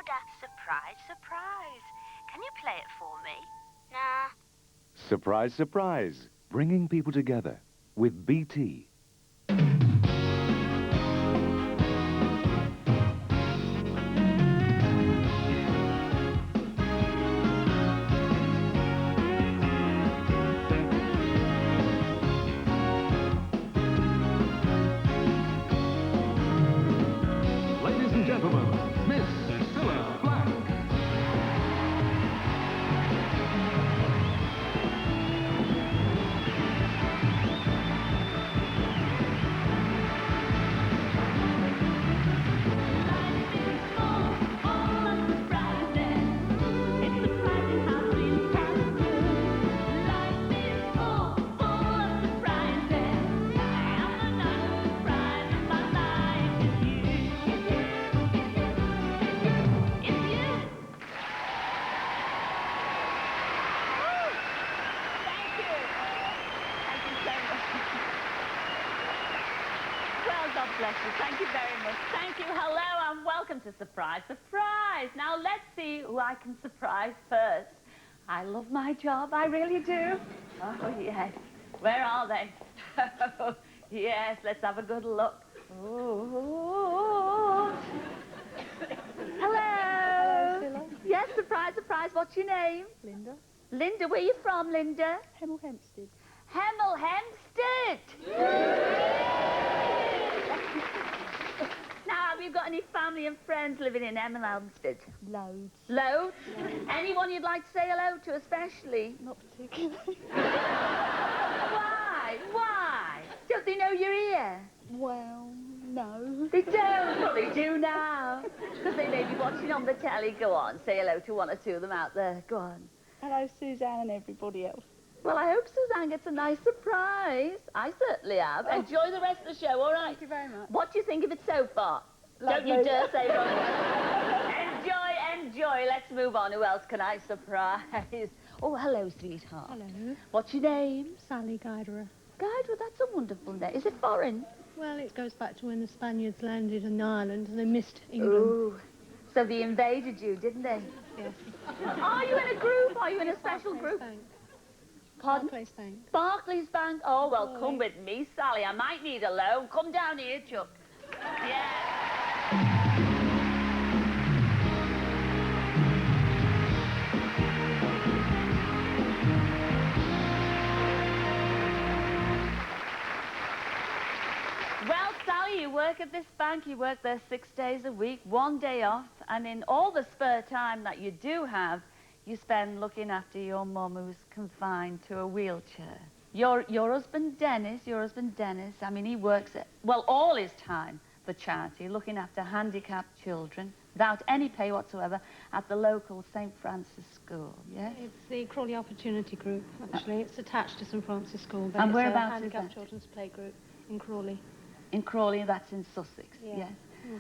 order. Surprise, surprise. Can you play it for me? Nah. Surprise, surprise. Bringing people together with BT. Ladies and gentlemen, Miss Cilla Black. God bless you. Thank you very much. Thank you. Hello and welcome to Surprise, Surprise. Now let's see who I can surprise first. I love my job. I really do. Oh, yes. Where are they? Oh, yes. Let's have a good look. Ooh. Hello. Hello, Cilla. Yes, surprise, surprise. What's your name? Linda. Linda. Where are you from, Linda? Hemel Hempstead. Hemel Hempstead. Now, have you got any family and friends living in Hemel Hempstead? Loads. Loads? Anyone you'd like to say hello to, especially? Not particularly. Why? Why? Don't they know you're here? Well, no. They don't. Well, they do now. Because they may be watching on the telly. Go on, say hello to one or two of them out there. Go on. Hello, Suzanne and everybody else. Well, I hope Suzanne gets a nice surprise. I certainly have. Oh. Enjoy the rest of the show, all right? Thank you very much. What do you think of it so far? Lovely. Don't you dare say wrong. Enjoy. Let's move on. Who else can I surprise? Oh, hello, sweetheart. Hello, What's your name? Sally Guiderer. Guide, well, that's a wonderful name. Is it foreign? Well, it goes back to when the Spaniards landed in Ireland and they missed England. Ooh. So they invaded you, didn't they? Yes. Are you in a group? Are you in a special Barclays group? Bank. Pardon? Barclays Bank. Barclays Bank? Oh, well, Boy. come with me, Sally. I might need a loan. Come down here, Chuck. Yeah. Well, Sally, you work at this bank. You work there 6 days a week, 1 day off, and in all the spare time that you do have, you spend looking after your mum who's confined to a wheelchair. Your husband, Dennis, I mean, he works at, well, all his time for charity, looking after handicapped children without any pay whatsoever at the local St. Francis School, yes? It's the Crawley Opportunity Group, actually. It's attached to St. Francis School. But And it's whereabouts a is handicapped that? children's play group in Crawley. In Crawley, that's in Sussex, Yeah. yes.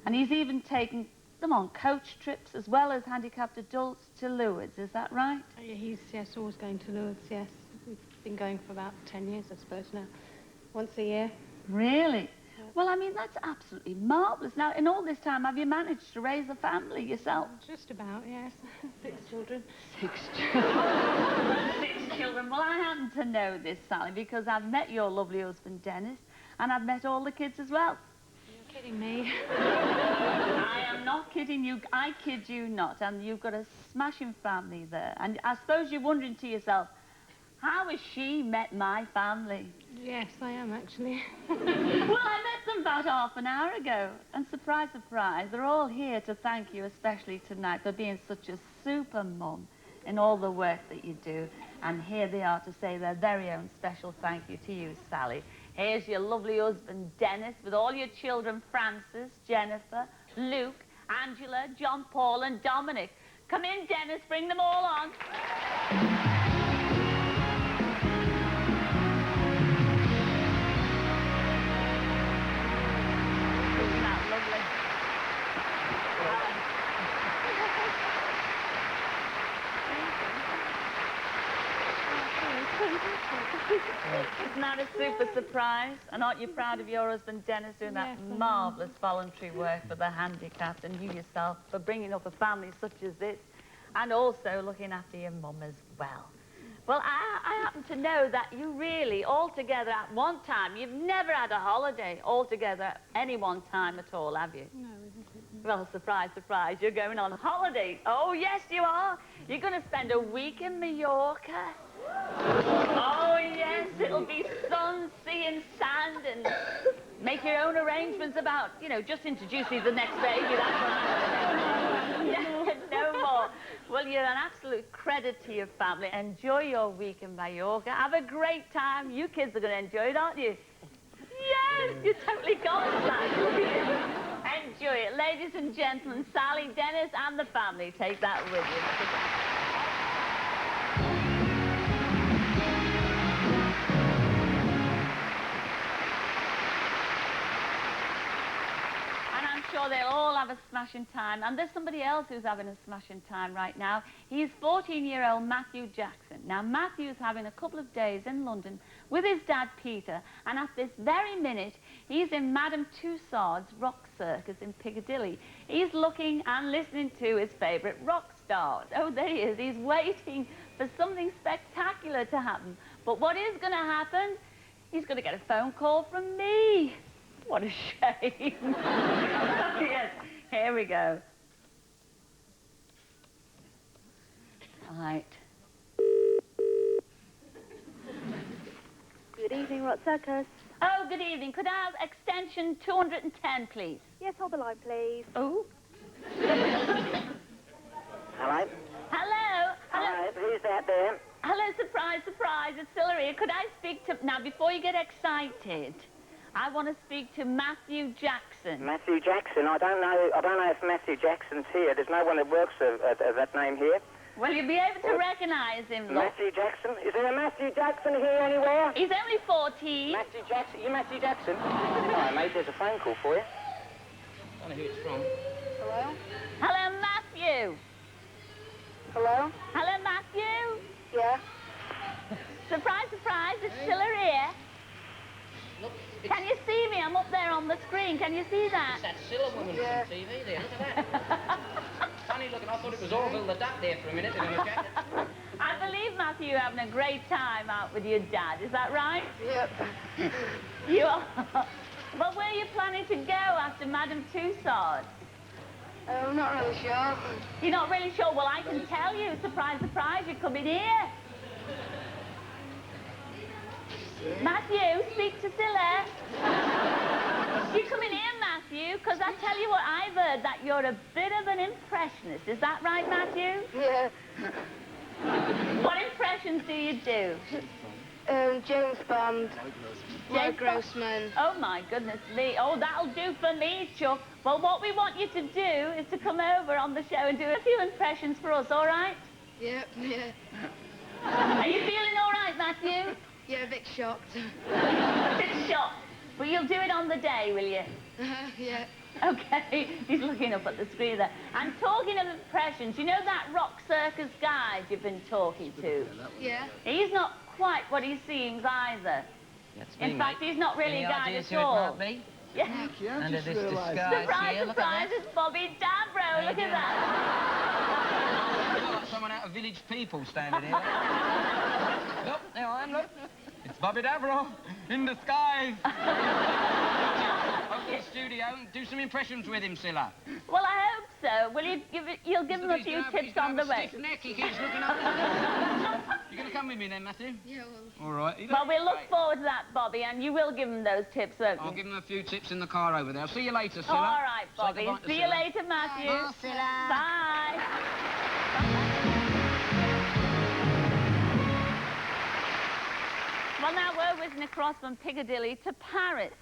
And he's even taken them on coach trips as well as handicapped adults to Lourdes, is that right? He's, yes, always going to Lourdes, yes. We've been going for about 10 years, I suppose, now. Once a year. Really? Well, I mean, that's absolutely marvellous. Now, in all this time, have you managed to raise a family yourself? Just about, yes. 6 children. 6 children. 6 children. Well, I happen to know this, Sally, because I've met your lovely husband, Dennis, and I've met all the kids as well. You're kidding me. I am not kidding you. I kid you not. And you've got a smashing family there. And I suppose you're wondering to yourself, how has she met my family? Yes, I am, actually. Well, I met them about half an hour ago. And surprise, surprise, they're all here to thank you, especially tonight, for being such a super mum in all the work that you do. And here they are to say their very own special thank you to you, Sally. Here's your lovely husband, Dennis, with all your children, Francis, Jennifer, Luke, Angela, John Paul, and Dominic. Come in, Dennis, bring them all on. Isn't that lovely? Isn't that a super for Surprise? And aren't you proud of your husband, Dennis, doing that Yes, I am. marvellous voluntary work for the handicapped, and you yourself for bringing up a family such as this, and also looking after your mum as well? Well, I happen to know that you really, all together at one time, you've never had a holiday all together at any one time at all, have you? No, we haven't. Well, surprise, surprise, you're going on holiday. Oh, yes, you are. You're going to spend a week in Mallorca. Oh, yes, it'll be sun, sea and sand, and make your own arrangements about, you know, just introduce you to the next baby, that's what I'm going to do. No more. Well, you're an absolute credit to your family. Enjoy your week in Mallorca. Have a great time. You kids are going to enjoy it, aren't you? Yes, you totally got that. Enjoy it. Ladies and gentlemen, Sally, Dennis, and the family. Take that with you. Sure, they'll all have a smashing time. And there's somebody else who's having a smashing time right now. He's 14-year-old Matthew Jackson. Now, Matthew's having a couple of days in London with his dad, Peter, and at this very minute, he's in Madame Tussauds Rock Circus in Piccadilly. He's looking and listening to his favourite rock stars. Oh, there he is. He's waiting for something spectacular to happen. But what is going to happen? He's going to get a phone call from me. What a shame. Yes, here we go. Right. Good evening, Rock Circus. Oh, good evening. Could I have extension 210, please? Yes, hold the line, please. Oh. Hello? Hello. Hello, who's that there? Hello, surprise, surprise. It's Cilla here. Could I speak to... Now, before you get excited, I want to speak to Matthew Jackson. Matthew Jackson? I don't know if Matthew Jackson's here. There's no one that works of that name here. Well, you'll be able to recognise him, look. Matthew Jackson? Is there a Matthew Jackson here anywhere? He's only 14. Matthew Jackson? You Matthew Jackson? Hi, mate, there's a phone call for you. I don't know who it's from. Hello? Hello, Matthew. Hello? Hello, Matthew. Yeah? Surprise, surprise, it's Cilla here. Look, Can you see me? I'm up there on the screen. Can you see that? it's that Cilla woman Yeah. from TV there. Look at that. Funny looking. I thought it was Orville the Duck there for a minute in a jacket. I believe, Matthew, you're having a great time out with your dad. Is that right? Yep. You are. Well, where are you planning to go after Madame Tussauds? I'm not really sure. You're not really sure? Well, I can tell you. Surprise, surprise, you're coming here. Matthew, speak to Cilla. You're coming here, Matthew, because I tell you what, I've heard that you're a bit of an impressionist. Is that right, Matthew? Yeah. What impressions do you do? James Bond. James Grossman. Oh, my goodness me. Oh, that'll do for me, Chuck. Well, what we want you to do is to come over on the show and do a few impressions for us, all right? Yep, yeah. Are you feeling all right, Matthew? Yeah, a bit shocked. Bit shocked. But you'll do it on the day, will you? Yeah. Okay, he's looking up at the screen there. And talking of impressions, you know that rock circus guide you've been talking to? Yeah. He's not quite what he seems either. That's me, In fact, mate. he's not really Any a guide ideas at who all. it might be? Yeah. Under this disguise Surprise, here, look surprise, at it's Bobby Dabro. How Look you at that. that. Like someone out of Village People standing here. Look, there I am, look. It's Bobby Davro in disguise. Up to the studio and do some impressions with him, Cilla. Well, I hope so. Will you you'll give him a few tips on the way? Stiff neck, he keeps looking up. You going to come with me then, Matthew? Yeah, well... All right. Well, we'll look forward to that, Bobby, and you will give him those tips, won't you? I'll give him a few tips in the car over there. I'll see you later, Cilla. All right, Say Bobby. goodbye to See you Cilla. later, Matthew. Bye, Cilla. Bye. Well, now we're whizzing across from Piccadilly to Paris.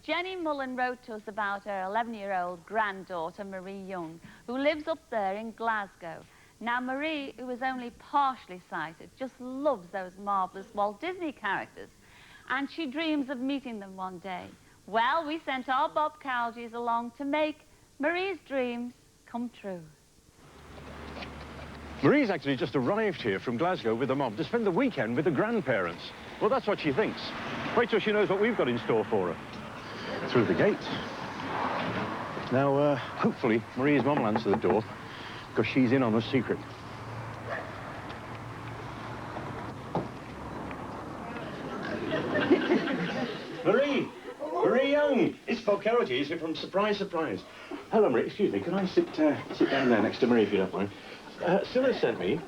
Jenny Mullen wrote to us about her 11-year-old granddaughter, Marie Young, who lives up there in Glasgow. Now, Marie, who is only partially sighted, just loves those marvellous Walt Disney characters, and she dreams of meeting them one day. Well, we sent our Bob Calgies along to make Marie's dreams come true. Marie's actually just arrived here from Glasgow with the mom to spend the weekend with the grandparents. Well, that's what she thinks. Wait till she knows what we've got in store for her. Through the gate. Now, hopefully, Marie's mum will answer the door, because she's in on the secret. Marie! Marie Young! It's Volcarity, is it from Surprise Surprise? Hello, Marie. Excuse me, can I sit down there next to Marie, if you don't mind? Cilla sent me.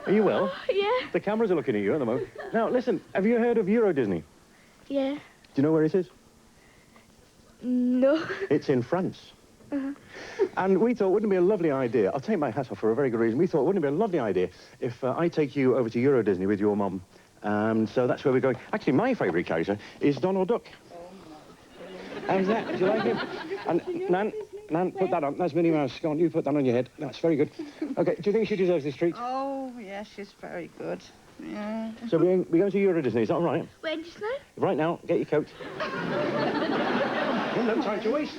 Are you well? Yeah. The cameras are looking at you at the moment. Now, listen, have you heard of Euro Disney? Yeah. Do you know where it is? No. It's in France. And we thought, wouldn't it be a lovely idea? I'll take my hat off for a very good reason. We thought, wouldn't it be a lovely idea if I take you over to Euro Disney with your mum? So that's where we're going. Actually, my favourite character is Donald Duck. How's that? Do you like him? And Nan, put that on. That's Minnie Mouse. Go on, you put that on your head. That's very good. OK, do you think she deserves this treat? Oh, yeah, she's very good. Yeah. So we're going to Euro Disney, is that all right? When just now? Right now, get your coat. No time to waste.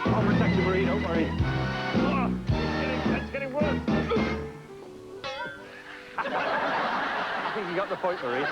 I'll protect you, Marie, don't worry. Oh, it's getting worse. I think you got the point, Marie.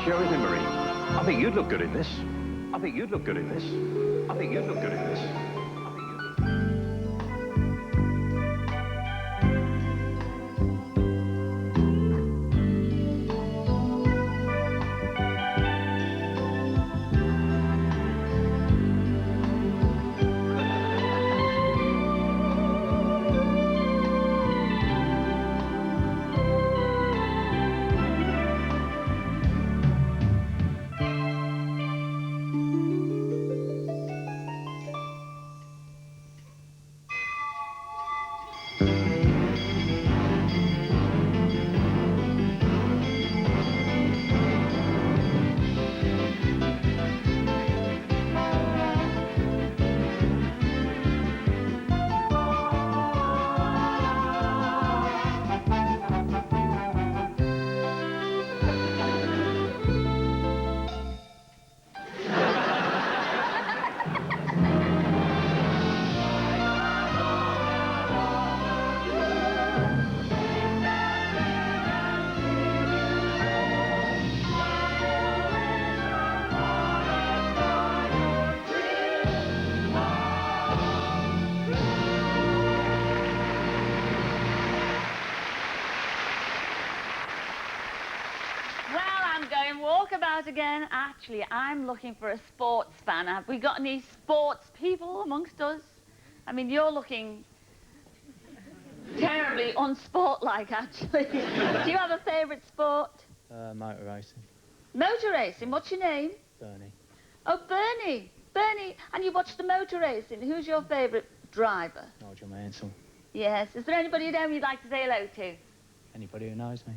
Show, isn't it, Marie? I think you'd look good in this. I think you'd look good in this. I think you'd look good in this. I think you'd look good. Walkabout again. Actually, I'm looking for a sports fan. Have we got any sports people amongst us? I mean, you're looking terribly unsportlike, actually. Do you have a favourite sport? Motor racing. Motor racing. What's your name? Bernie. Oh, Bernie. Bernie, and you watch the motor racing. Who's your favourite driver? Nigel Mansell. Yes. Is there anybody at home you'd like to say hello to? Anybody who knows me.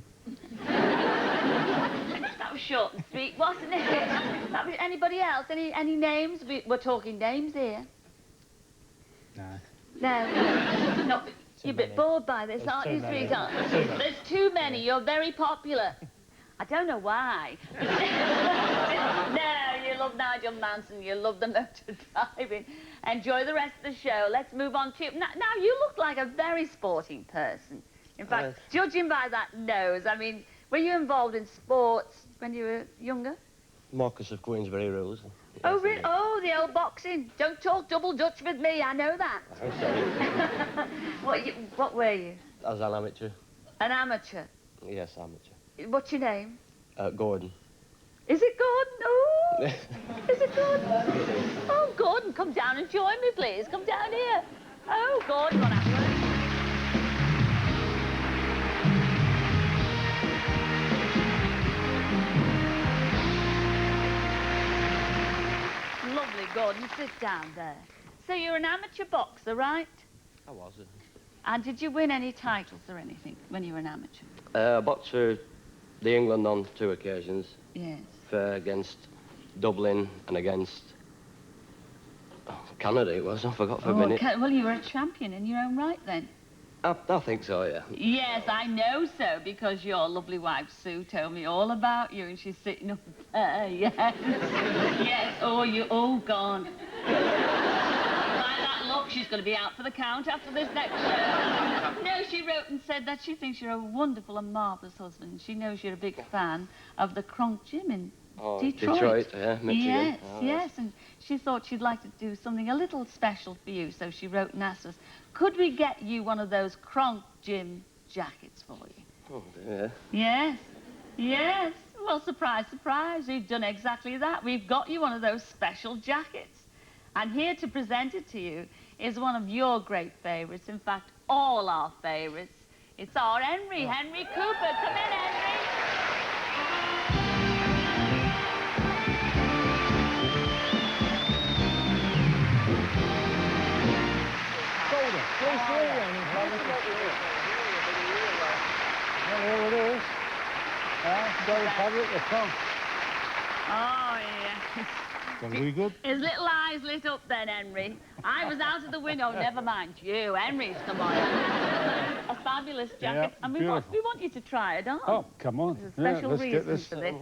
That was short and sweet, wasn't it? That was, anybody else? Any names? We're talking names here. No. No. No. You're a bit bored by this, aren't you, many. sweetheart? There's too many. You're very popular. I don't know why. No, you love Nigel Mansell. You love the motor driving. Enjoy the rest of the show. Let's move on to... Now, you look like a very sporting person. In fact, judging by that nose, I mean, were you involved in sports when you were younger? Marcus of Queensberry rules. Oh, really? Oh, the old boxing. Don't talk double Dutch with me, I know that. I'm sorry. What were you? As an amateur. An amateur? Yes, amateur. What's your name? Gordon. Is it Gordon? Oh! Is it Gordon? Oh, Gordon, come down and join me, please. Come down here. Oh, Gordon, what happened? Lovely, Gordon. Sit down there. So you're an amateur boxer, right? I was. And did you win any titles or anything when you were an amateur? I boxed for the England on 2 occasions. Yes. Against Dublin and against Canada it was. I forgot for a minute. Well, you were a champion in your own right then. I think so, yeah. Yes, I know so, because your lovely wife, Sue, told me all about you, and she's sitting up there, yes. Yes, oh, gone. By that look, she's going to be out for the count after this next show. No, she wrote and said that she thinks you're a wonderful and marvellous husband. She knows you're a big fan of the Kronk Gym in Detroit. Yeah, Michigan. Yes, yes, and she thought she'd like to do something a little special for you, so she wrote and asked us, could we get you one of those Kronk Gym jackets for you? Oh, yeah. Yes, yes. Well, surprise, surprise, we've done exactly that. We've got you one of those special jackets. And here to present it to you is one of your great favourites, in fact, all our favourites. It's our Henry, Henry Cooper. Come in, Henry. There it is. Gold fabric, the front. Oh, yes. Very good. His little eyes lit up then, Henry. I was out of the window. Never mind you. Henry's come on. A fabulous jacket. Yeah, and we beautiful. want you to try it on. Oh, come on. There's a special let's reason get this. for this.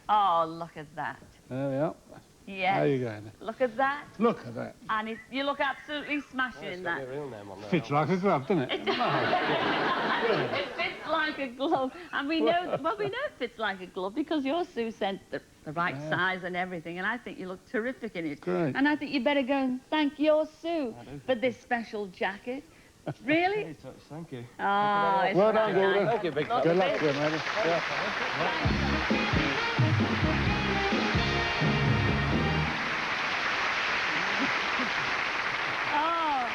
Oh, look at that. There we are. Yes. There you go. Look at that. Look at that. And you look absolutely smashing in that. Your real name on there. Fits like a glove, doesn't it? It fits like a glove. And we know, well, we know it fits like a glove because your Sue sent the right size and everything. And I think you look terrific in it. Great. And I think you better go and thank your Sue for this special jacket. Really? Thank you. Oh, it's Well done, very Gordon. nice. Thank you, big Look Good at luck this. to you, matey. Yeah. Oh.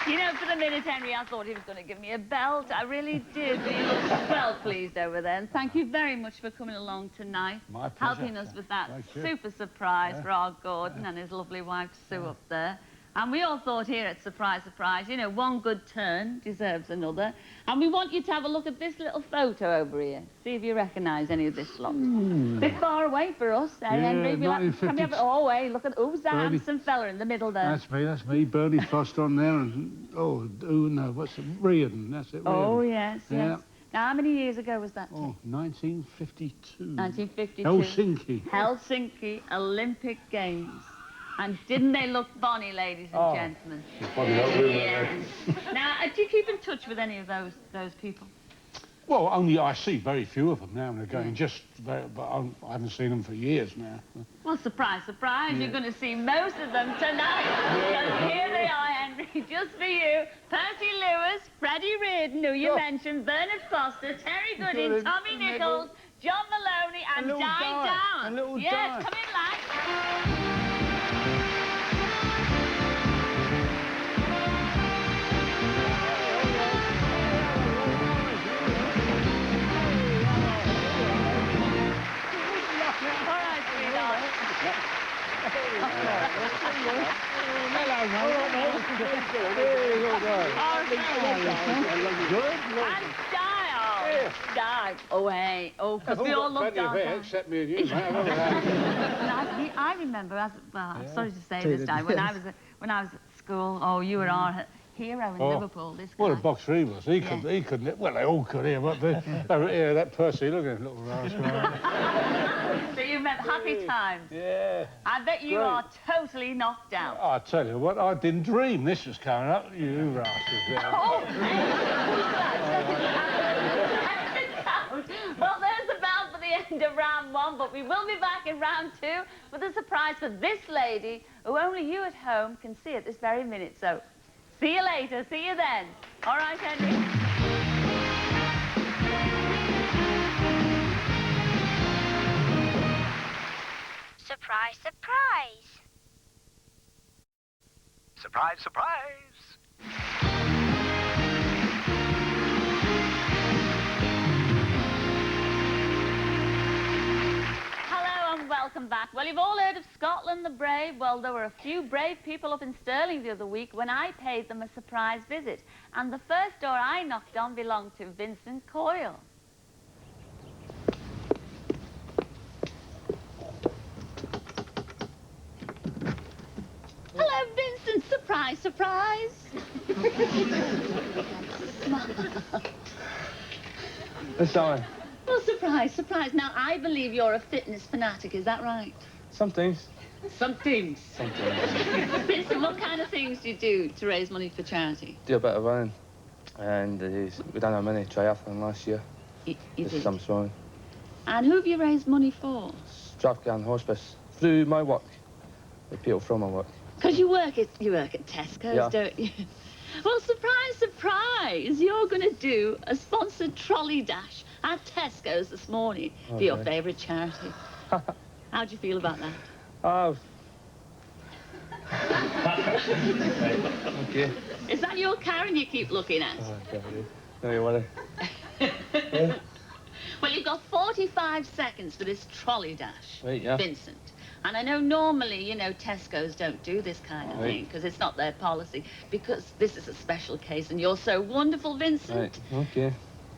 You know, for the minute, Henry, I thought he was going to give me a belt. I really did. But he looks well pleased over there. And thank you very much for coming along tonight. My pleasure. Helping us with that Thank you. super surprise for our Gordon and his lovely wife, Sue, up there. And we all thought here at Surprise, Surprise, you know, one good turn deserves another. And we want you to have a look at this little photo over here. See if you recognise any of this lot. Bit far away for us, Henry. We'll can we have it? Oh, hey, look at who's that Bernie. handsome fella in the middle there? That's me. Bernie Foster on there. And, what's it? Riordan, that's it. Oh, Riordan. yes, Yeah. yes. Now, how many years ago was that? Oh, 1952. 1952. Helsinki. Helsinki Olympic Games. And didn't they look bonny, ladies and gentlemen? Probably not really. Yes. Now, do you keep in touch with any of those people? Well, only I see very few of them now and again. But I haven't seen them for years now. Well, surprise, surprise, you're going to see most of them tonight. So here they are, Henry, just for you. Percy Lewis, Freddie Riordan, who you mentioned, Bernard Foster, Terry Gooding, Tommy Nichols, John Maloney, and Di Down. Yes, come in, lads. Good. And die. Die. Oh, hey. Oh, because we all love plenty of hair, Dark. except me and you, mate. I remember, I'm sorry to say this, Di, when I was at school, oh, you were our hero in Liverpool, this guy. What a boxer he was. He couldn't, well, they all could here, but that Percy, look at him, little rascal. So you remember happy times? Yeah. I bet you are totally knocked out. I tell you what, I didn't dream this was coming up, you rascals. Oh! Well, there's the bell for the end of round 1, but we will be back in round 2 with a surprise for this lady who only you at home can see at this very minute. So, see you later. See you then. All right, Henry? Surprise, surprise. Surprise, surprise. Hello and welcome back. Well, you've all heard of Scotland the Brave. Well, there were a few brave people up in Stirling the other week when I paid them a surprise visit. And the first door I knocked on belonged to Vincent Coyle. Hello, Vincent. Surprise, surprise. Sorry. Well, surprise, surprise. Now, I believe you're a fitness fanatic. Is that right? Sometimes. Some things. Sometimes. Vincent, what kind of things do you do to raise money for charity? Do a bit of running. And we done a mini triathlon last year. You did? Some swimming. And who have you raised money for? Strathclyde Hospice. Through my work. The people from my work. Because you work at Tesco's, Yeah. don't you? Well, surprise, surprise. You're going to do a sponsored trolley dash at Tesco's this morning for your Okay. favourite charity. How do you feel about that? Okay. Is that your Karen you keep looking at? No, you worry. Well, you've got 45 seconds for this trolley dash, Right, yeah. Vincent. And I know normally, you know, Tesco's don't do this kind of Right. thing because it's not their policy, because this is a special case and you're so wonderful, Vincent. Right, okay.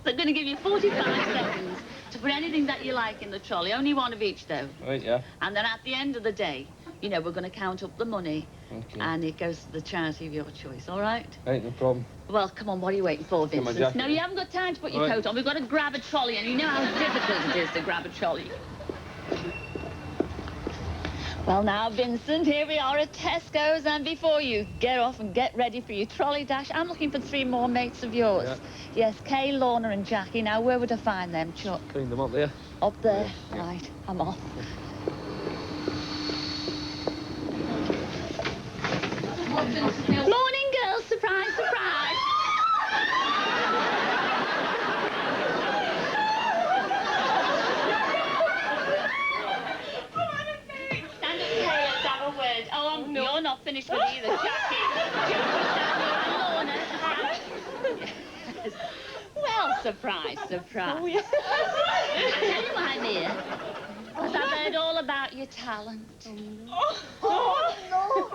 They're going to give you 45 seconds to put anything that you like in the trolley, only one of each, though. Right, yeah. And then at the end of the day, you know, we're going to count up the money Okay. and it goes to the charity of your choice, all right? Right, no problem. Well, come on, what are you waiting for, Get my Vincent? jacket. No, you haven't got time to put your Right. coat on. We've got to grab a trolley, and you know how difficult it is to grab a trolley. Well, now, Vincent, here we are at Tesco's, and before you get off and get ready for your trolley dash, I'm looking for 3 more mates of yours. Yeah. Yes, Kay, Lorna and Jackie. Now, where would I find them, Chuck? Clean them up there. Up there. Yeah. Right, I'm off. Morning, girls. Surprise, surprise. Stand up, Kay, let's have a word. Oh, no. You're not finished with either, Jackie. Lorna. Well, surprise, surprise. Oh, yeah. I tell you why I'm here. Because I've heard all about your talent. Oh, no.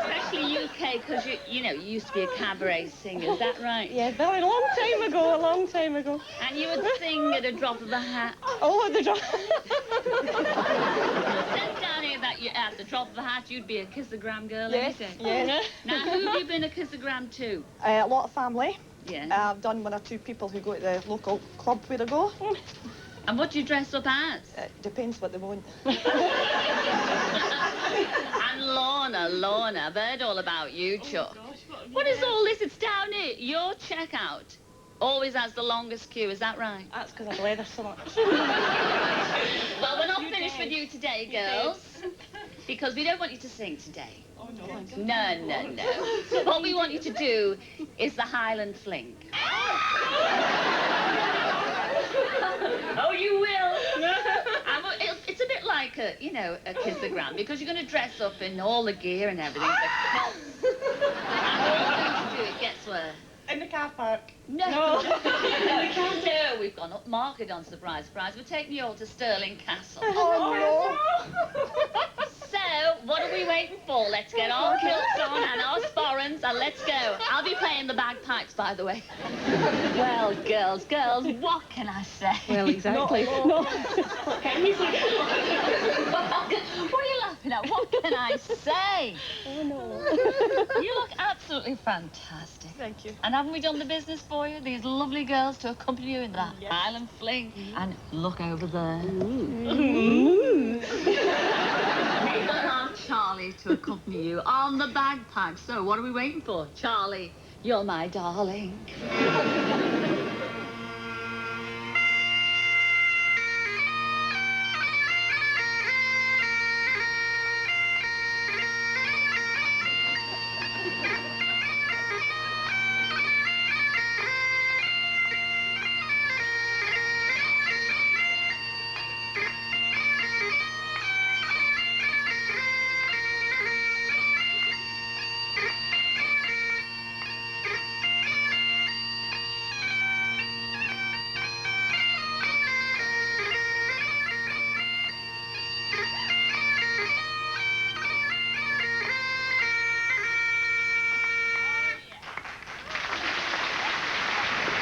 Especially you, Kay, because you know, you used to be a cabaret singer. Is that right? Yeah, very long time ago, a long time ago. And you would sing at a drop of a hat. Oh, at the drop. It says down here that you, at the drop of a hat, you'd be a kissogram girl Yes, any day. yes. Now, who have you been a kissogram to? A lot of family. Yeah. I've done 1 or 2 people who go to the local club where I go. And what do you dress up as? Depends what they want. And Lorna, I've heard all about you, Chuck. What is all this? It's down here. Your checkout always has the longest queue, is that right? That's because I leather so much. Well, we're not finished with you today, girls. Because we don't want you to sing today. Oh, no. No. What we want you to do is the Highland Fling. Oh, you will. It's a bit like a kissogram, because you're going to dress up in all the gear and everything. And all you're going to do, it gets where? In the car park. No. No, we've gone up market on surprise, surprise. We're taking you all to Stirling Castle. Oh, no. So, what are we waiting for? Let's get our kilts on and our sporrans and let's go. I'll be playing the bagpipes, by the way. Well, girls, what can I say? Well, exactly. No. Can you see? What are you laughing at? What can I say? Oh, no. You look absolutely fantastic. Thank you. And haven't we done the business for you? These lovely girls to accompany you in that Island fling. And look over there. We've got Aunt Charlie to accompany you on the bagpipes. So what are we waiting for? Charlie, you're my darling.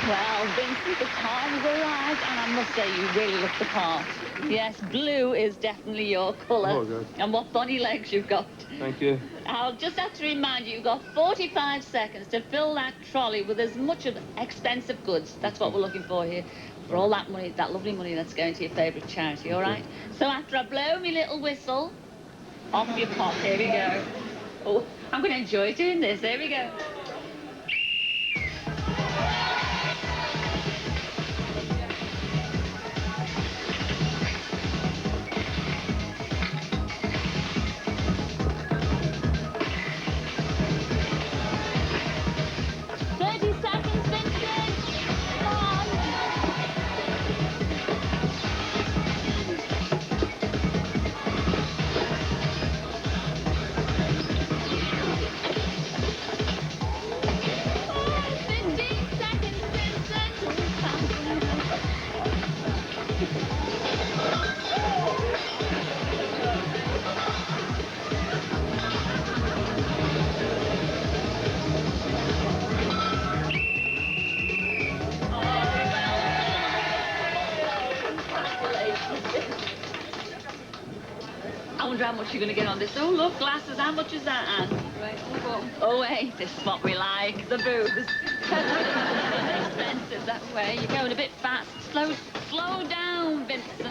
Well, Vincent, the time has arrived, and I must say you really look the part. Yes, blue is definitely your colour. Oh, good. And what funny legs you've got. Thank you. I'll just have to remind you, you've got 45 seconds to fill that trolley with as much of expensive goods. That's what we're looking for here. For all that money, that lovely money that's going to your favourite charity, all right? So after I blow me little whistle, off you pop. Here we go. Oh, I'm going to enjoy doing this. Here we go. I wonder how much you're going to get on this. Oh, look, glasses. How much is that, Anne? Right, Oh, hey, this is what we like, the booze. Expensive that way. You're going a bit fast. Slow down, Vincent.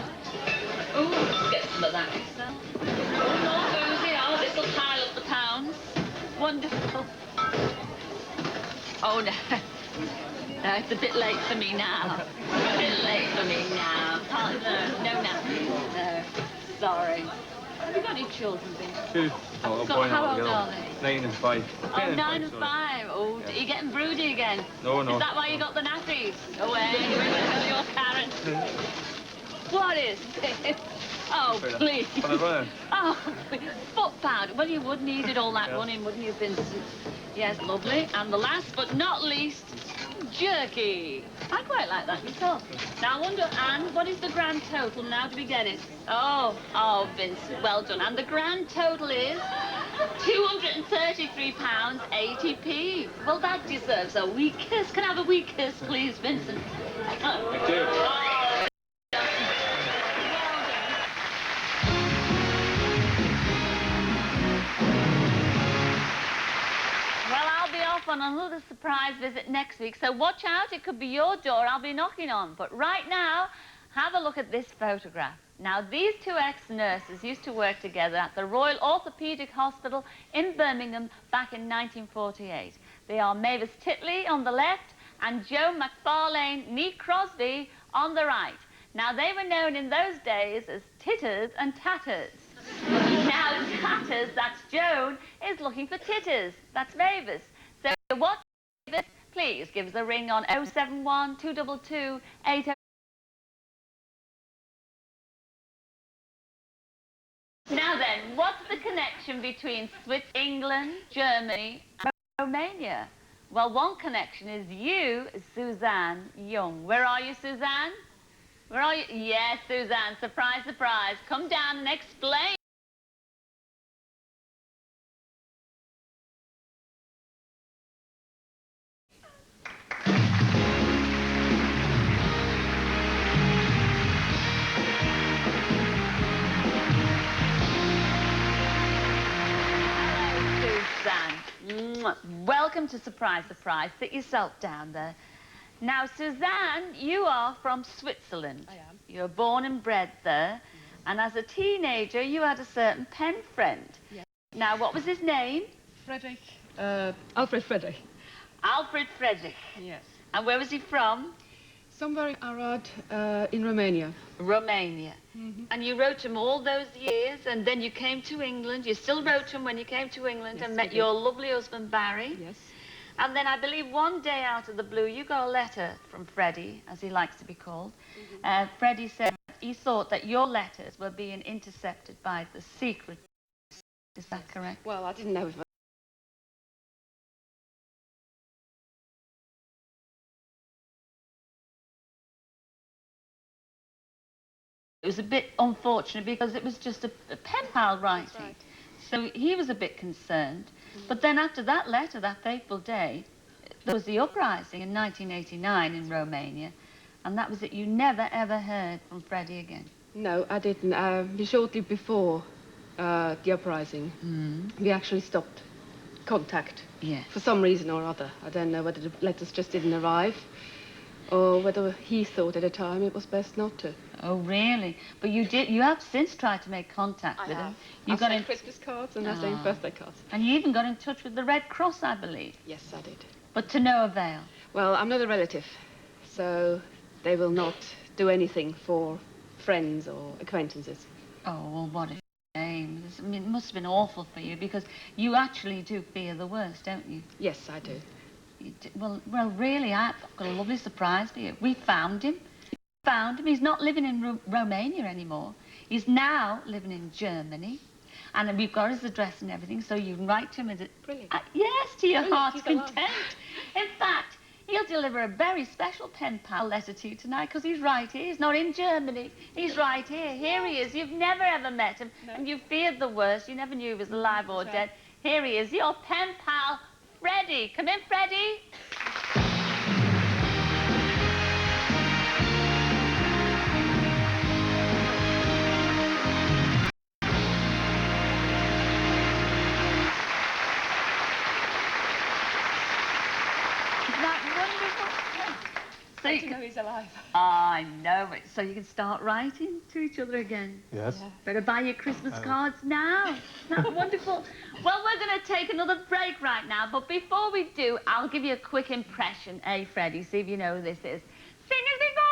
Oh, let's get some of that yourself. Oh, more boozy. Oh, this'll pile up the pounds. Wonderful. Oh, no. No, it's a bit late for me now. A bit late for me now. No. Sorry. Have you got any children, Vincent? Two. How old are they? 9 and 5. Oh, 9 and 5. Oh, are you getting broody again? No. Is that why you got the nappies? Away, you went to tell your parents. What is this? Oh, please. Oh, foot powder. Well, you would need it all that running, wouldn't you, Vincent? Yes, lovely. And the last but not least, jerky. I quite like that myself. Now, I wonder, Anne, what is the grand total now? Do we get it? Oh, Vincent, well done. And the grand total is £233.80p. Well, that deserves a wee kiss. Can I have a wee kiss, please, Vincent? Thank you. On another surprise visit next week, so watch out, it could be your door I'll be knocking on. But right now, have a look at this photograph. Now, these two ex-nurses used to work together at the Royal Orthopaedic Hospital in Birmingham back in 1948. They are Mavis Titley on the left and Joe McFarlane Nee Crosby on the right. Now, they were known in those days as Titters and Tatters. Now, Tatters, that's Joan, is looking for Titters. That's Mavis. So, watch this. Please give us a ring on 071 222 80. Now then, what's the connection between England, Germany, and Romania? Well, one connection is you, Suzanne Young. Where are you, Suzanne? Where are you? Yes, Suzanne. Surprise, surprise. Come down and explain. welcome to Surprise, Surprise. Sit yourself down there. Now, Suzanne, you are from Switzerland. I am. You were born and bred there. And as a teenager, you had a certain pen friend. Yes. Now, what was his name? Frederick. Alfred Frederick. Alfred Frederick. Yes. And where was he from? Somewhere in Arad, in Romania. Romania. And you wrote him all those years, and then you came to England. You still wrote him when you came to England, Yes, and we met did. your lovely husband, Barry. Yes. And then I believe one day out of the blue, you got a letter from Freddie, as he likes to be called. Freddie said he thought that your letters were being intercepted by the secret. Is that correct? Well, I didn't know if It was a bit unfortunate because it was just a pen pal writing. right. So he was a bit concerned. But then after that letter, that fateful day, there was the uprising in 1989 in Romania. And that was it. You never, ever heard from Freddie again. No, I didn't. Shortly before the uprising, we actually stopped contact. Yes. For some reason or other. I don't know whether the letters just didn't arrive or whether he thought at the time it was best not to. Oh, really? But you have since tried to make contact with him. You I got sent in Christmas cards and I sent birthday cards. And you even got in touch with the Red Cross, I believe. Yes, I did. But to no avail. Well, I'm not a relative, so they will not do anything for friends or acquaintances. Oh, well, what a shame. I mean, it must have been awful for you because you actually do fear the worst, don't you? Yes, I do. Well, really, I've got a lovely surprise for you. We found him. Found him. He's not living in Romania anymore. He's now living in Germany. And we've got his address and everything, so you can write to him. Brilliant. Yes, to your Brilliant. heart's He's alive. content. In fact, he'll deliver a very special pen pal letter to you tonight because he's right here. He's not in Germany. He's right here. Here he is. You've never, ever met him. No. And you feared the worst. You never knew he was alive or dead. Here he is, your pen pal, Freddie. Come in, Freddie. So Good to know he's alive. I know it. So you can start writing to each other again. Yes. Yeah. Better buy your Christmas cards now. That's wonderful. Well, we're going to take another break right now, but before we do, I'll give you a quick impression, Freddie? See if you know who this is. Sing as we go,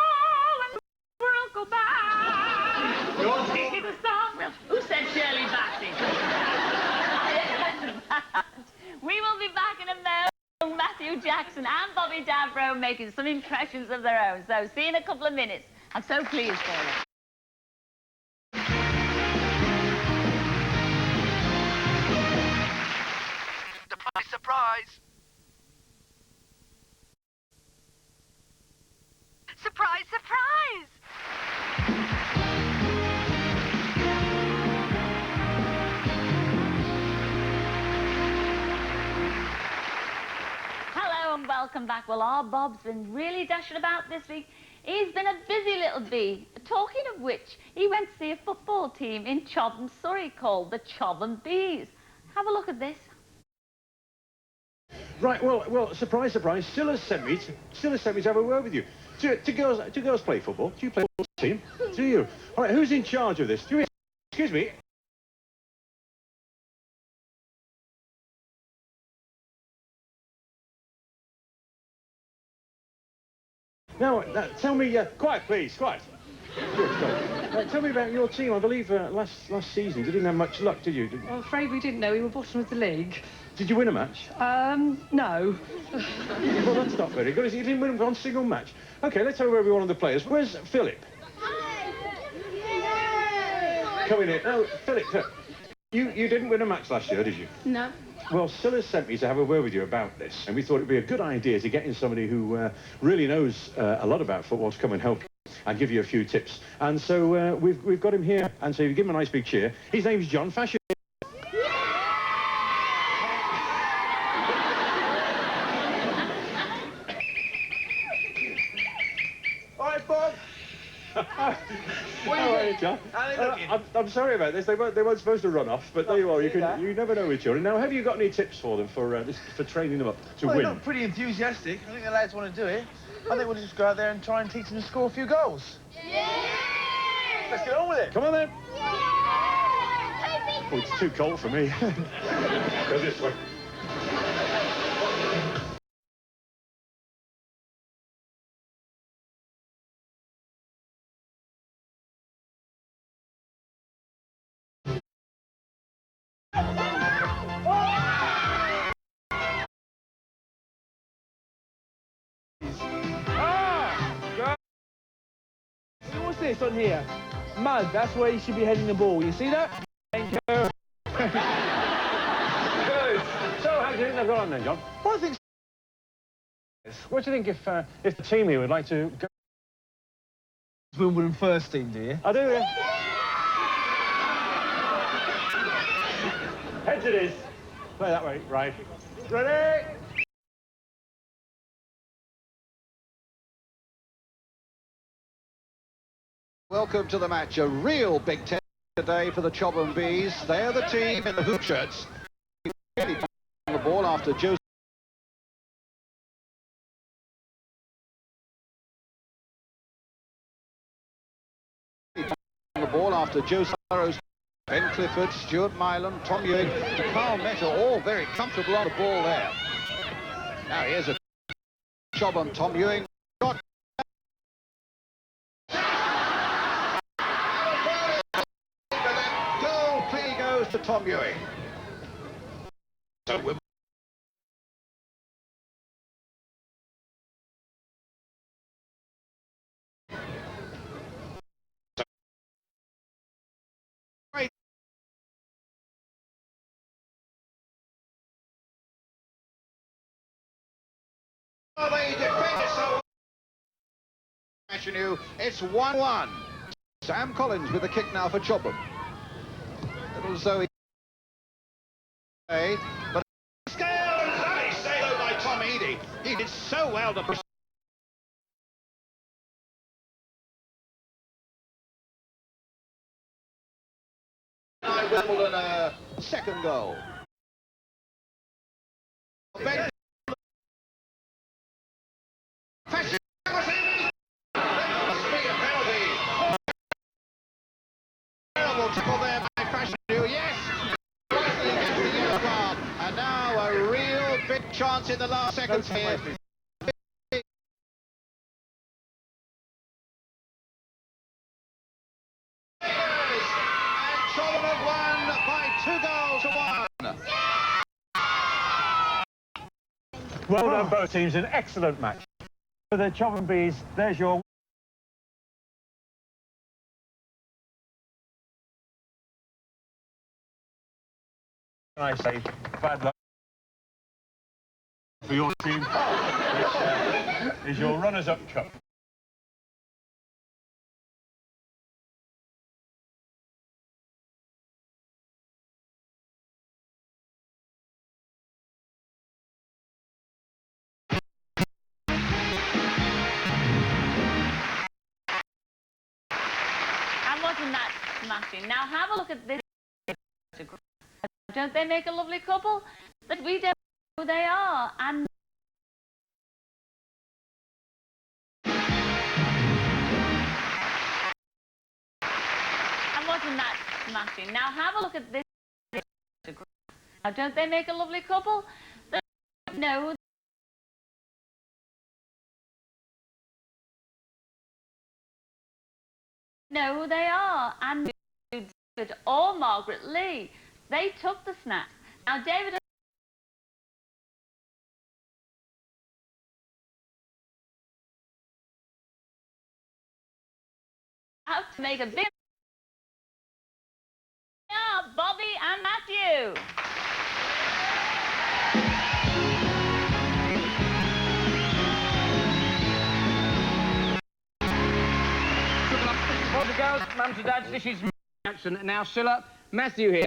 and the world go by. Sing the song. Well, who said Shirley Bassey? We will be back in a moment. Matthew Jackson and Bobby Davro making some impressions of their own. So see you in a couple of minutes. I'm so pleased for you. Surprise, surprise! Surprise, surprise! Hello and welcome back. Well, our Bob's been really dashing about this week. He's been a busy little bee. Talking of which, he went to see a football team in Chobham, Surrey called the Chobham Bees. Have a look at this. Right, well, surprise, surprise. Cilla sent me to have a word with you. Do girls play football? Do you play football team? Do you? All right, who's in charge of this? Excuse me. Now, tell me, quiet, please, quiet. Good. Tell me about your team. I believe last season you didn't have much luck, did you? I'm afraid we didn't know. We were bottom of the league. Did you win a match? No. Well, that's not very good. You didn't win one single match. Okay, let's have every one of the players. Where's Philip? Coming in. No, Philip, you didn't win a match last year, did you? No. Well, Cilla sent me to have a word with you about this, and we thought it'd be a good idea to get in somebody who really knows a lot about football to come and help you and give you a few tips. And so we've got him here, and so you give him a nice big cheer. His name's John Fashion. All right, Bob. What are you, John? I'm sorry about this. They weren't supposed to run off, but there you are. You never know with children. Now, have you got any tips for them for training them up to Well, win? they're not pretty enthusiastic. I think the lads want to do it. I think we'll just go out there and try and teach them to score a few goals. Yeah! Let's get on with it. Come on then. Oh, it's too cold for me. Go this way. What's this on here? Mud, that's where you should be heading the ball. You see that? Thank you. Good. So, how do you think they've got on then, John? Well, I think... What do you think if the team here would like to go... Wimbledon first team, do you? I do, yeah. Heads it is. Play that way, right. Ready? Welcome to the match. A real big test today for the Chobham Bees. They're the team in the hoop shirts. The ball after Joseph. The ball after Joe Burrows, Ben Clifford, Stuart Milan, Tom Ewing, Carl Meta, all very comfortable on the ball there. Now here's a Chobham, Tom Ewing. Shot. Goal clearly goes to Tom Ewing. So we're they defend so it's 1-1. Sam Collins with the kick now for Chobham. Little Zoe. But scale and saved by Tom Eady. He did so well to push. Wimbledon second goal. Ben tackle there by Fashion. Yes! Rightly against the yellow card. And now a real big chance in the last seconds here. And Chobham have won by 2 goals to 1. Well done, both teams. An excellent match. For the Chobham Bees, there's your... I say, bad luck for your team. Is your runners-up cup. And wasn't that smashing? Now have a look at this. Don't they make a lovely couple? But we don't know who they are. And wasn't that smashing? Now have a look at this. Now don't they make a lovely couple? But we don't know who they are. And David or Margaret Lee. They took the snap. Now, David... out to make a big... Yeah, Bobby and Matthew. Boys and girls, mums and dads, this is now Cilla. Matthew here.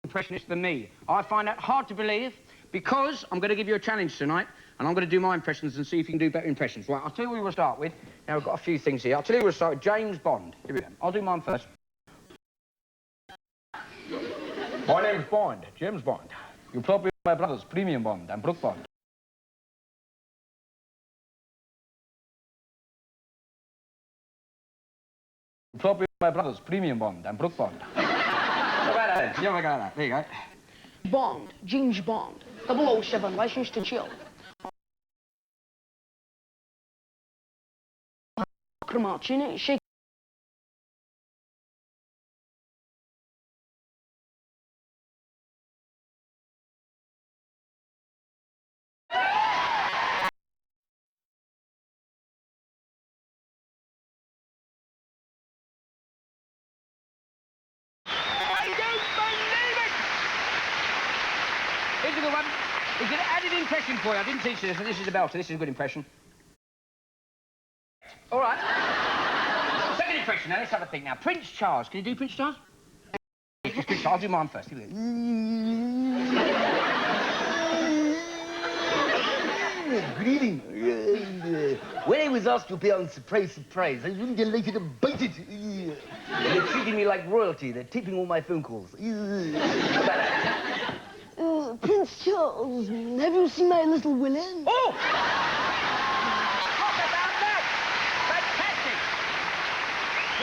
Impressionist than me. I find that hard to believe because I'm going to give you a challenge tonight, and I'm going to do my impressions and see if you can do better impressions. Right, I'll tell you who we'll start with. Now, we've got a few things here. I'll tell you who we'll start with. James Bond. Here we go. I'll do mine first. My name's Bond, James Bond. You probably my brothers, Premium Bond and Brook Bond. Probably my brothers, Premium Bond and Brook Bond. What about that? You have a go at that. There you go. Bond, James Bond, 007, license to chill. Martini, shake. Here's a good one. It's an added impression for you. I didn't teach you this, but this is a belter. This is a good impression. All right. Second impression. Now, let's have a think. Now, Prince Charles. Can you do Prince Charles? Prince Charles. I'll do mine first. Here we go. Good evening. When I was asked to appear on Surprise, Surprise, I was really delighted and baited. They're treating me like royalty. They're taping all my phone calls. Prince Charles, have you seen my little William? Oh! Talk about that! Fantastic!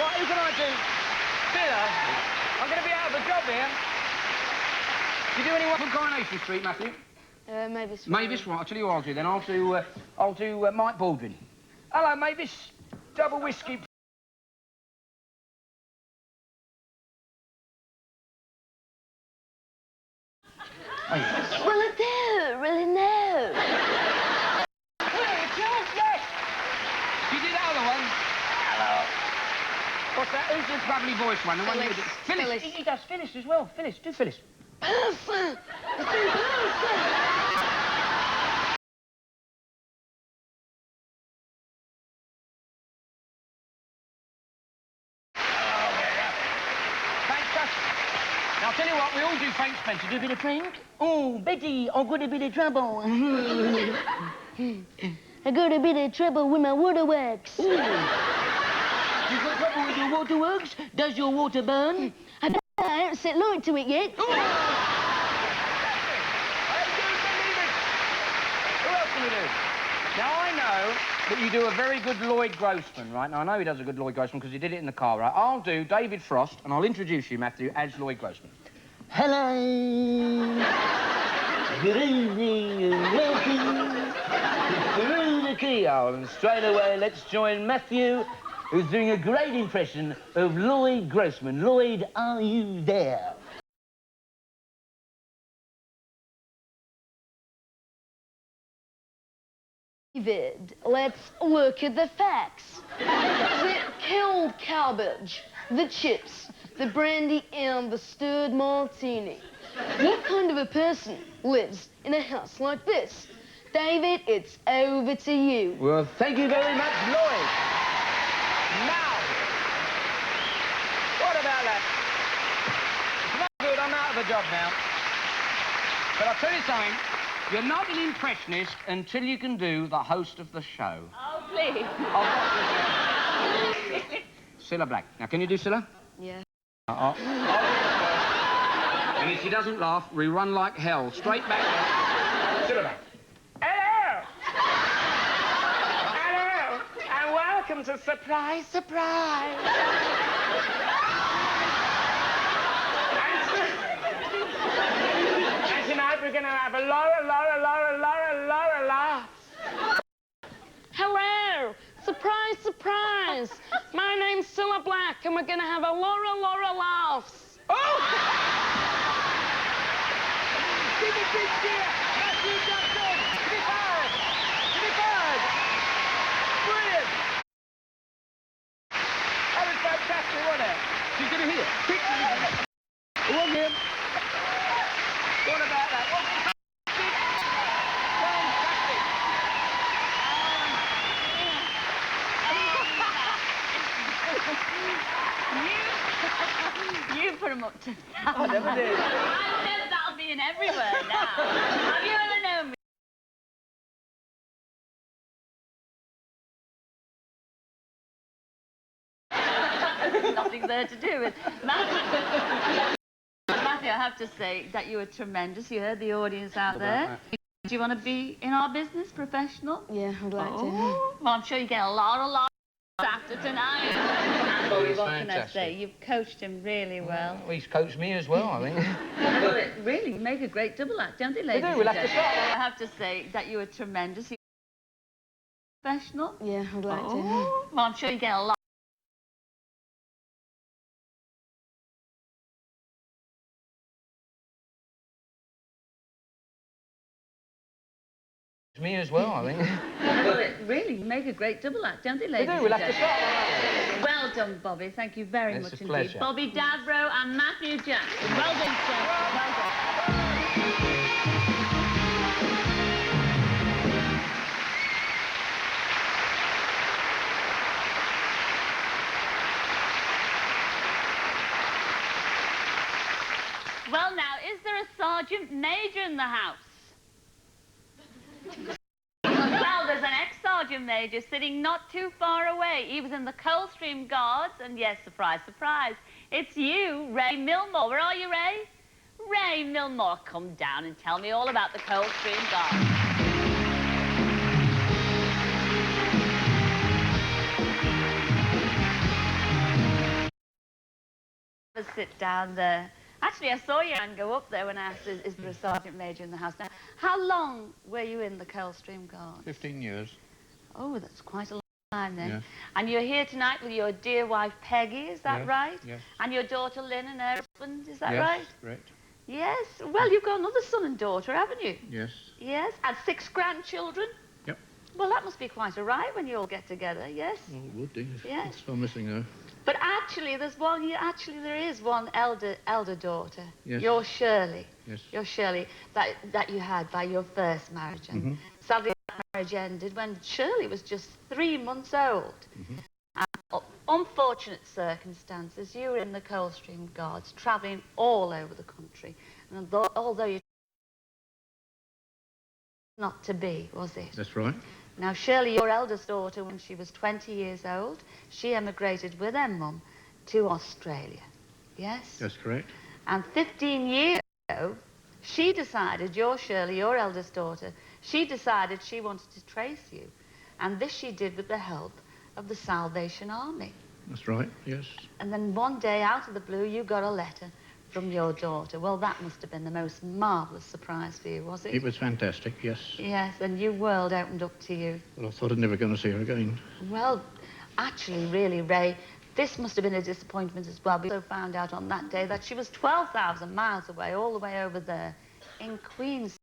Right, who can I do? Cilla, I'm going to be out of a job here. Do you do any work on Coronation Street, Matthew? Mavis. Mavis, right, I'll tell you what I'll do then. I'll do Mike Baldwin. Hello, Mavis. Double whiskey. Oh, yes. Really no, really no. Yes! You did that other one. Hello. What's that? Who's the bubbly voice one? The one you did? Phyllis. He does Phyllis as well. Phyllis. Do Phyllis. Perfect. Now, I'll tell you what, we all do Frank Spencer. Do a bit of Frank? Oh, Betty, I've got a bit of trouble. I got a bit of trouble with my waterworks. You got trouble with your waterworks? Does your water burn? I haven't set light to it yet. Who else can we do? Now, I know that you do a very good Lloyd Grossman, right? Now, I know he does a good Lloyd Grossman because he did it in the car, right? I'll do David Frost, and I'll introduce you, Matthew, as Lloyd Grossman. Hello. Good evening and welcome through the keyhole. And straight away, let's join Matthew, who's doing a great impression of Lloyd Grossman. Lloyd, are you there? David, let's look at the facts. The cold cabbage, the chips, the brandy, and the stirred martini. What kind of a person lives in a house like this? David, it's over to you. Well, thank you very much, Lloyd. Now, what about that? It's not good, I'm out of a job now. But I'll tell you something. You're not an impressionist until you can do the host of the show. Oh, please. Cilla Black. Now, can you do Cilla? Yeah. And if she doesn't laugh, we run like hell. Straight back. Cilla Black. Hello! Hello! And welcome to Surprise, Surprise! And tonight we're going to have a lot of laughs. Hello! Surprise, surprise! My name's Cilla Black, and we're gonna have a lot of laughs. Oh! Give a big cheer! Matthew Jackson! Give me five! Give me five! Brilliant! That was fantastic, wasn't it? She's gonna hear. Quick! One here. What about that? What? You put him up to that. I never did. I know that'll be in everywhere now. Have you ever known me? nothing there to do with. Matthew, I have to say that you were tremendous. You heard the audience out there. Do you want to be in our business, professional? Yeah, I'd like to. Well, I'm sure you get a lot after tonight. Bobby, what can I say? You've coached him really well. Well, he's coached me as well, I think. Well, really, you make a great double act, don't they, ladies? They do, we'll have to start. I have to say that you were tremendous. Professional? Yeah, I'd like to. Well, I'm sure you get a lot. Me as well, I think. Well, really, you make a great double act, don't they, ladies? They do, we'll have to start. Well done, Bobby. Thank you very It's much a indeed. pleasure. Bobby Dabro and Matthew Jackson. Well done, sir. Well done. Well, now, is there a sergeant major in the house? Well, there's an ex-sergeant major sitting not too far away. He was in the Coldstream Guards, and yes, surprise, surprise, it's you, Ray Milmore. Where are you, Ray? Ray Milmore, come down and tell me all about the Coldstream Guards. Sit down there. Actually, I saw your hand go up there when I asked, is there a sergeant major in the house? Now, how long were you in the Coldstream Guards? 15 years. Oh, that's quite a long time then. Yes. And you're here tonight with your dear wife, Peggy, is that Yes, right? yes. And your daughter, Lynn, and her husband, is that Yes, right? correct. Yes. Well, you've got another son and daughter, haven't you? Yes. Yes. And 6 grandchildren? Yep. Well, that must be quite a ride when you all get together, yes? Oh, it would do. Yes. It's still missing though. But actually, there is one elder daughter. Yes. You're Shirley. Yes. You're Shirley that you had by your first marriage. And sadly, that marriage ended when Shirley was just 3 months old. And unfortunate circumstances, you were in the Coldstream Guards, travelling all over the country. And although you not to be, was it? That's right. Now, Shirley, your eldest daughter, when she was 20 years old, she emigrated with her mum to Australia. Yes? That's correct. And 15 years ago, she decided, your Shirley, your eldest daughter, she decided she wanted to trace you. And this she did with the help of the Salvation Army. That's right, yes. And then one day, out of the blue, you got a letter from your daughter. Well, that must have been the most marvellous surprise for you, was it? It was fantastic, yes. Yes, a new world opened up to you. Well, I thought I'd never going to see her again. Well, actually, really, Ray, this must have been a disappointment as well. We also found out on that day that she was 12,000 miles away, all the way over there, in Queensland,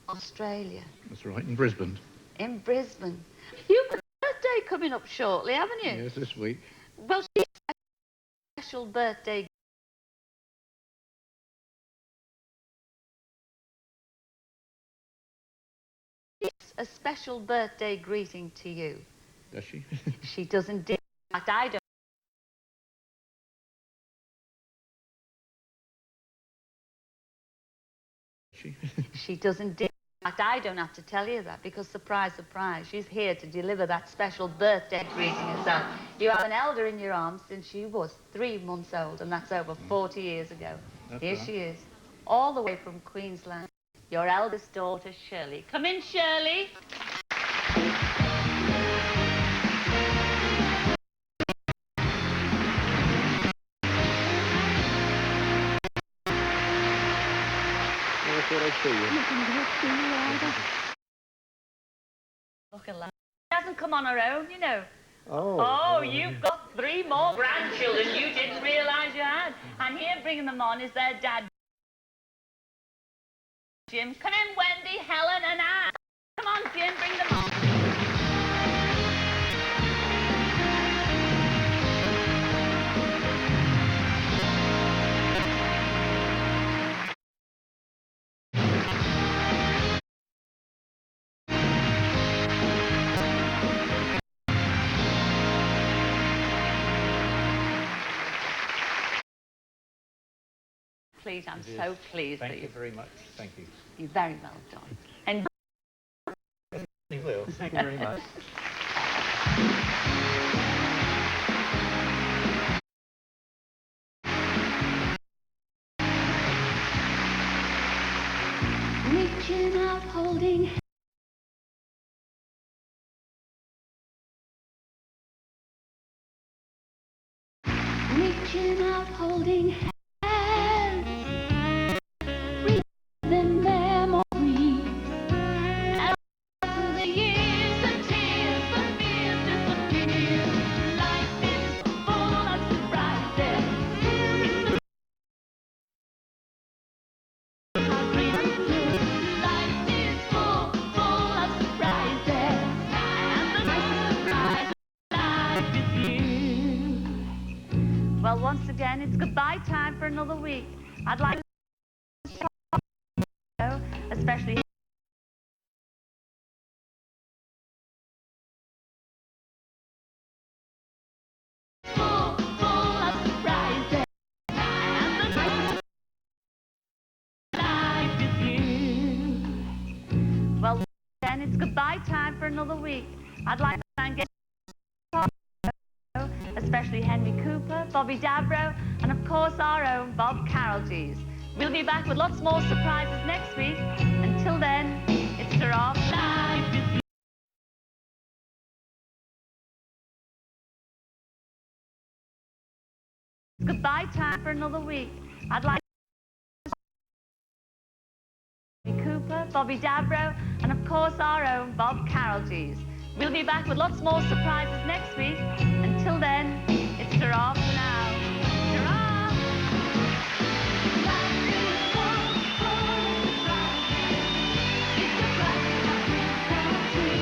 Australia. That's right, in Brisbane. In Brisbane. You've got a birthday coming up shortly, haven't you? Yes, this week. Well, she's a special birthday. A special birthday greeting to you. Does she? She does indeed. In fact, I don't. She does indeed. In fact, I don't have to tell you that because, surprise, surprise, she's here to deliver that special birthday greeting herself. You have an elder in your arms since she was 3 months old, and that's over 40 years ago. That's Here right. she is, all the way from Queensland. Your eldest daughter, Shirley. Come in, Shirley. I thought I'd see you. Look at that. She hasn't come on her own, you know. Oh. Oh, you've got 3 more grandchildren you didn't realise you had. And here bringing them on is their dad, Jim. Come in, Wendy, Helen and Anne. Come on, Jim, bring them on. Please, I'm so pleased that Thank you very much. Thank you. You're very well done. And You will. Thank you very much. out holding reaching out holding hands, breathing memories, and through the years the tears, the fears disappear. Life is full of surprises. Life is full of surprises, and the nicest surprise of life is you. Well, once again, it's goodbye time for another week. I'd like to especially full of surprises, and the nicest life is you. Well, then it's goodbye time for another week. I'd like to thank especially Henry Cooper, Bobby Dabro, and of course our own Bob Carolgees. We'll be back with lots more surprises next week. Until then, it's Giraffe Life. It's goodbye time for another week. I'd like Cooper, Bobby Dabro, and of course our own Bob Carolgees. We'll be back with lots more surprises next week. Until then, it's Giraffe for now. Giraffe! Life is full of surprises. It's a bright happy country.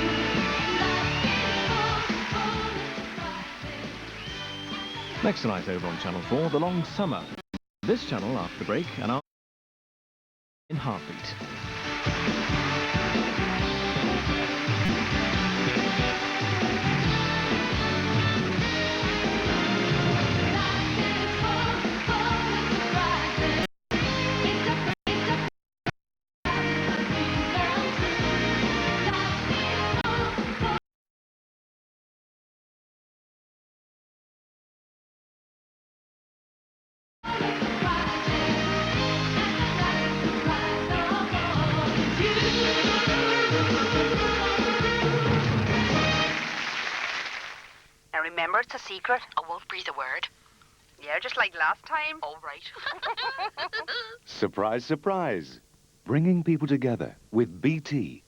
Life is full of surprises. Next tonight over on Channel 4, The Long Summer. This channel after the break, and in Heartbeat. Now remember, it's a secret. I won't breathe a word. Yeah, just like last time. All right. Surprise, surprise. Bringing people together with BT.